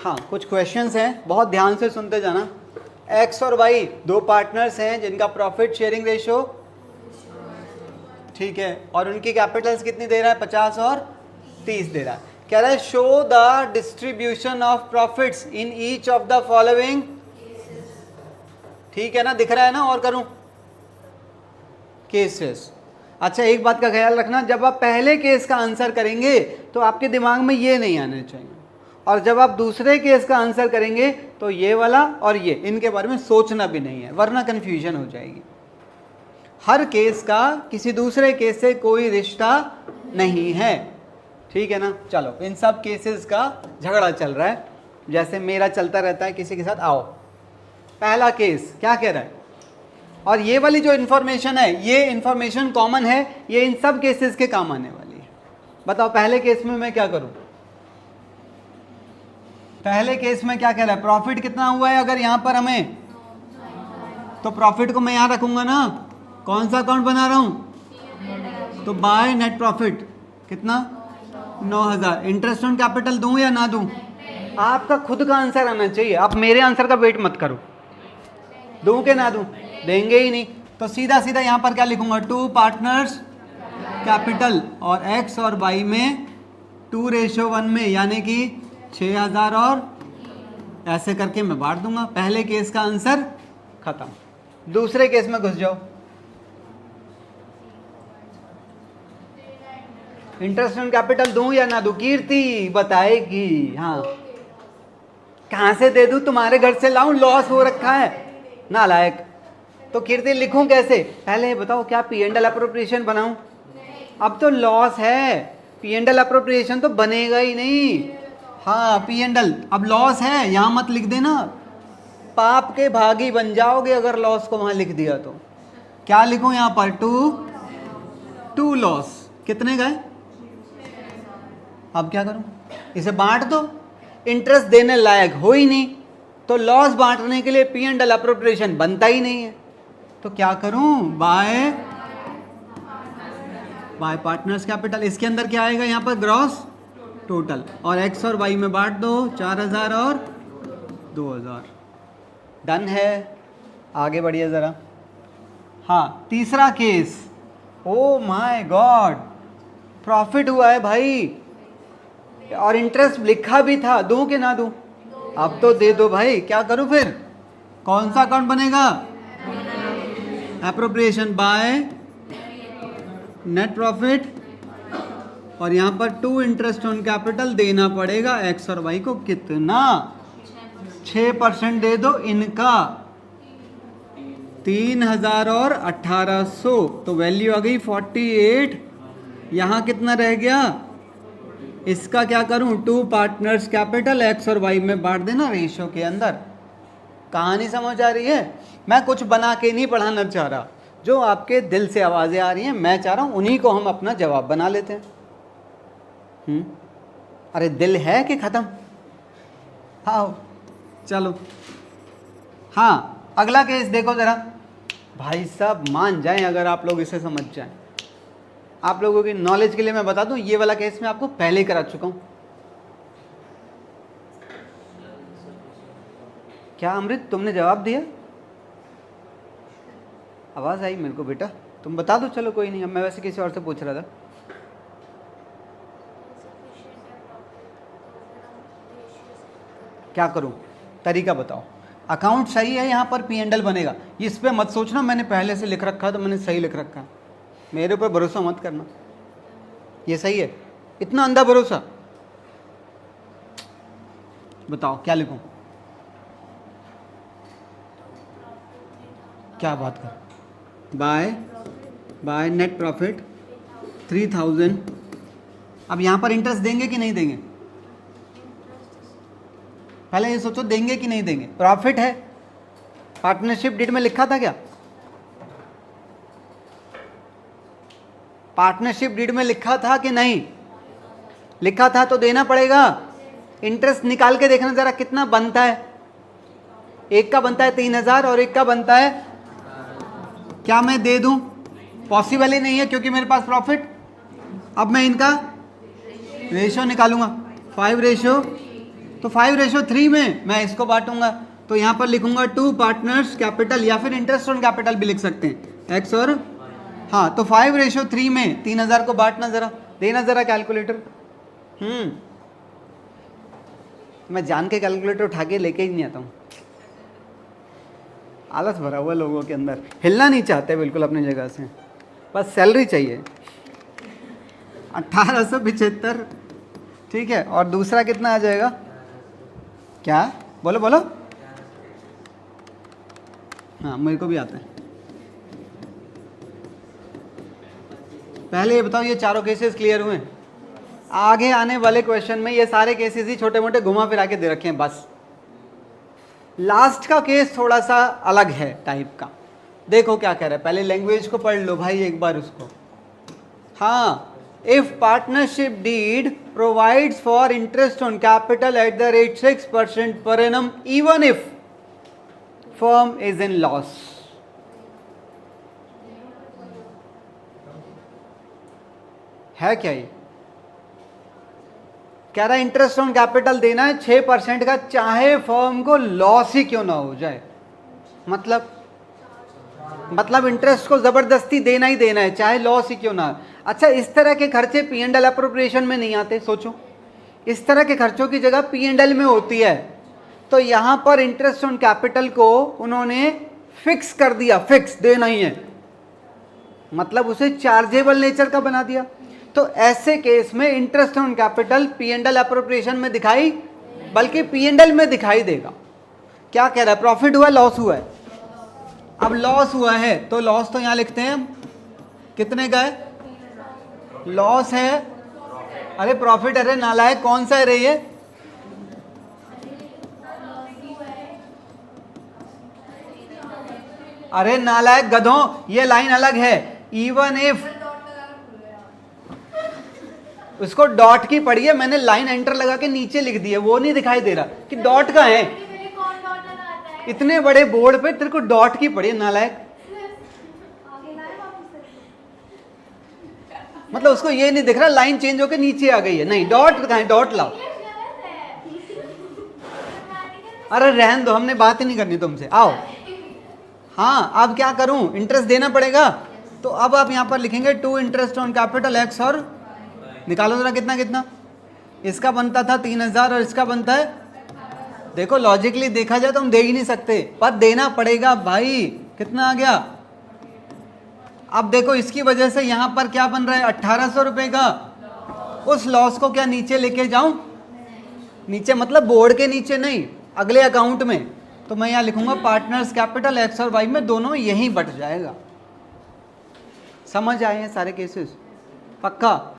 हाँ, कुछ क्वेश्चंस हैं, बहुत ध्यान से सुनते जाना। एक्स और वाई दो पार्टनर्स हैं जिनका प्रॉफिट शेयरिंग रेशियो ठीक है, और उनकी कैपिटल्स कितनी दे रहा है, 50 और 30 दे रहा है। कह रहा है show the distribution of profits in each of the following. ठीक है ना, दिख रहा है ना, और करूं केसेस। अच्छा, एक बात का ख्याल रखना, जब आप पहले केस का आंसर करेंगे तो आपके दिमाग में ये नहीं आने चाहिए, और जब आप दूसरे केस का आंसर करेंगे तो ये वाला और ये, इनके बारे में सोचना भी नहीं है, वरना कंफ्यूजन हो जाएगी। हर केस का किसी दूसरे केस से कोई रिश्ता नहीं है, ठीक है ना। चलो, इन सब केसेस का झगड़ा चल रहा है, जैसे मेरा चलता रहता है किसी के साथ। आओ, पहला केस क्या कह रहा है, और ये वाली जो इन्फॉर्मेशन है, ये इन्फॉर्मेशन कॉमन है, ये इन सब केसेस के काम आने वाली है। बताओ पहले केस में मैं क्या करूं। पहले केस में क्या कह रहा है, प्रॉफिट कितना हुआ है, अगर यहां पर हमें, तो प्रॉफिट को मैं यहां रखूंगा ना, कौन सा अकाउंट बना रहा हूं, तो बाय नेट प्रॉफिट कितना, 9000। इंटरेस्ट ऑन कैपिटल दूं या ना दूं, आपका खुद का आंसर आना चाहिए, आप मेरे आंसर का वेट मत करो। दूं के ना दूं, देंगे ही नहीं, तो सीधा सीधा यहां पर क्या लिखूंगा, 2 पार्टनर्स कैपिटल, और एक्स और वाई में 2:1 में, यानी कि 6000, और ऐसे करके मैं बांट दूंगा। पहले केस का आंसर खत्म। दूसरे केस में घुस जाओ, इंटरेस्ट ऑन कैपिटल दूं या ना दूं, कीर्ति बताएगी। हाँ, कहां से दे दूं, तुम्हारे घर से लाऊं, लॉस हो रखा है, नालायक। तो कीर्ति लिखूं कैसे, पहले बताओ, क्या पी एंड एल अप्रोप्रिएशन बनाऊं, अब तो लॉस है, पी एंड एल अप्रोप्रिएशन तो बनेगा ही नहीं। हाँ, पी एंड एल, अब लॉस है, यहां मत लिख देना, पाप के भागी बन जाओगे अगर लॉस को वहां लिख दिया तो। क्या लिखूं यहां पर, टू लॉस, कितने गए, अब क्या करूं, इसे बांट दो, इंटरेस्ट देने लायक हो ही नहीं, तो लॉस बांटने के लिए पी एंड एल अप्रोप्रिएशन बनता ही नहीं है, तो क्या करूं, बाय पार्टनर्स कैपिटल। इसके अंदर क्या आएगा, यहां पर ग्रॉस टोटल, और एक्स और वाई में बांट दो, 4000 और 2000। डन है, आगे बढ़िए जरा। हाँ, तीसरा case, oh my God, profit हुआ है भाई, और इंटरेस्ट लिखा भी था, दूं कि ना दूं, अब तो दे दो भाई, क्या करूं फिर, कौन सा अकाउंट बनेगा, एप्रोप्रिएशन बाय नेट प्रॉफिट, और यहां पर 2 इंटरेस्ट ऑन कैपिटल देना पड़ेगा एक्स और वाई को, कितना, 6% दे दो इनका, 3000 और 1800, तो वैल्यू आ गई 48। यहां कितना रह गया, इसका क्या करूं, 2 पार्टनर्स कैपिटल, एक्स और वाई में बांट देना रेशियो के अंदर। कहानी समझ आ रही है, मैं कुछ बना के नहीं पढ़ाना चाह रहा, जो आपके दिल से आवाजें आ रही हैं मैं चाह रहा हूं उन्हीं को हम अपना जवाब बना लेते हैं। अरे दिल है कि खत्म, हाँ चलो। हाँ, अगला केस देखो जरा, भाई साहब मान जाएं अगर आप लोग इसे समझ जाएं। आप लोगों की नॉलेज के लिए मैं बता दूं, ये वाला केस मैं आपको पहले ही करा चुका हूं। क्या अमृत, तुमने जवाब दिया, आवाज आई मेरे को बेटा, तुम बता दो, चलो कोई नहीं, अब मैं वैसे किसी और से पूछ रहा था। क्या करूं, तरीका बताओ, अकाउंट सही है, यहां पर पी एंड एल बनेगा, इस पे मत सोचना मैंने पहले से लिख रखा तो मैंने सही लिख रखा, मेरे ऊपर भरोसा मत करना, ये सही है, इतना अंधा भरोसा। बताओ क्या लिखूं, क्या बात कर, बाय नेट प्रॉफिट 3000। अब यहां पर इंटरेस्ट देंगे कि नहीं देंगे, पहले ये सोचो, देंगे कि नहीं देंगे, प्रॉफिट है, पार्टनरशिप डीड में लिखा था क्या, पार्टनरशिप डीड में लिखा था कि नहीं, लिखा था तो देना पड़ेगा। इंटरेस्ट निकाल के देखना जरा कितना बनता है, एक का बनता है 3000 और एक का बनता है, क्या मैं दे दूं, पॉसिबल ही नहीं है क्योंकि मेरे पास प्रॉफिट। अब मैं इनका रेशियो निकालूंगा, 5:1, तो 5:3 में मैं इसको बांटूंगा, तो यहाँ पर लिखूंगा 2 पार्टनर्स कैपिटल, या फिर इंटरेस्ट ऑन कैपिटल भी लिख सकते हैं एक्स और, हाँ तो 5:3 में 3000 को बांटना, जरा देना जरा कैलकुलेटर। मैं जान के कैलकुलेटर उठा के लेके ही नहीं आता हूँ, आलस भरा हुआ लोगों के अंदर, हिलना नहीं चाहते बिल्कुल अपनी जगह से, बस सैलरी चाहिए। 1875, ठीक है। और दूसरा कितना आ जाएगा, क्या बोलो बोलो, हाँ मेरे को भी आता है। पहले ये बताओ ये चारों केसेस क्लियर हुए? आगे आने वाले क्वेश्चन में ये सारे केसेस ही छोटे मोटे घुमा फिरा के दे रखे हैं बस। लास्ट का केस थोड़ा सा अलग है टाइप का, देखो क्या कह रहा है, पहले लैंग्वेज को पढ़ लो भाई एक बार उसको। हाँ, if partnership deed provides for interest on capital at the rate 6% per annum even if firm is in loss. है क्या ये? कह रहा है इंटरेस्ट ऑन कैपिटल देना है 6% का, चाहे फर्म को लॉस ही क्यों ना हो जाए। मतलब इंटरेस्ट को जबरदस्ती देना ही देना है, चाहे लॉस ही क्यों ना। अच्छा, इस तरह के खर्चे P&L अप्रोप्रिएशन में नहीं आते। सोचो, इस तरह के खर्चों की जगह P&L में होती है, तो यहां पर इंटरेस्ट ऑन कैपिटल को उन्होंने फिक्स कर दिया, फिक्स देना ही है, मतलब उसे चार्जेबल नेचर का बना दिया। तो ऐसे केस में interest on capital P&L appropriation में दिखाई, बल्कि P&L में दिखाई देगा। क्या कह रहा है, प्रॉफिट हुआ लॉस हुआ है? अब लॉस हुआ है तो लॉस तो यहां लिखते हैं हम, कितने का है? लॉस है, अरे प्रॉफिट, अरे नालायक कौन सा है रे ये? अरे नालायक गधों, ये लाइन अलग है। इवन इफ, उसको डॉट की पड़ी है, मैंने लाइन एंटर लगा के नीचे लिख दी है, वो नहीं दिखाई दे रहा कि डॉट का है। इतने बड़े बोर्ड पे तेरे को डॉट की पड़ी है नालायक। मतलब उसको ये नहीं दिख रहा लाइन चेंज होकर नीचे आ गई है, नहीं डॉट कहाँ है, डॉट लाओ। अरे रहन दो, हमने बात ही नहीं करनी तुमसे, आओ। हाँ, अब क्या करूं, इंटरेस्ट देना पड़ेगा, तो अब आप यहां पर लिखेंगे 2 इंटरेस्ट ऑन कैपिटल एक्स, और निकालो जरा कितना कितना। इसका बनता था 3000 और इसका बनता है, देखो लॉजिकली देखा जाए तो हम दे ही नहीं सकते, पर देना पड़ेगा भाई। कितना आ गया? अब देखो इसकी वजह से यहां पर क्या बन रहा है, 1800 रुपए का। उस लॉस को क्या नीचे लेके जाऊं? नीचे मतलब बोर्ड के नीचे नहीं, अगले अकाउंट में। तो मैं यहां लिखूंगा पार्टनर्स कैपिटल एक्स और वाई में, दोनों में यही बट जाएगा। समझ आए हैं सारे केसेस? पक्का?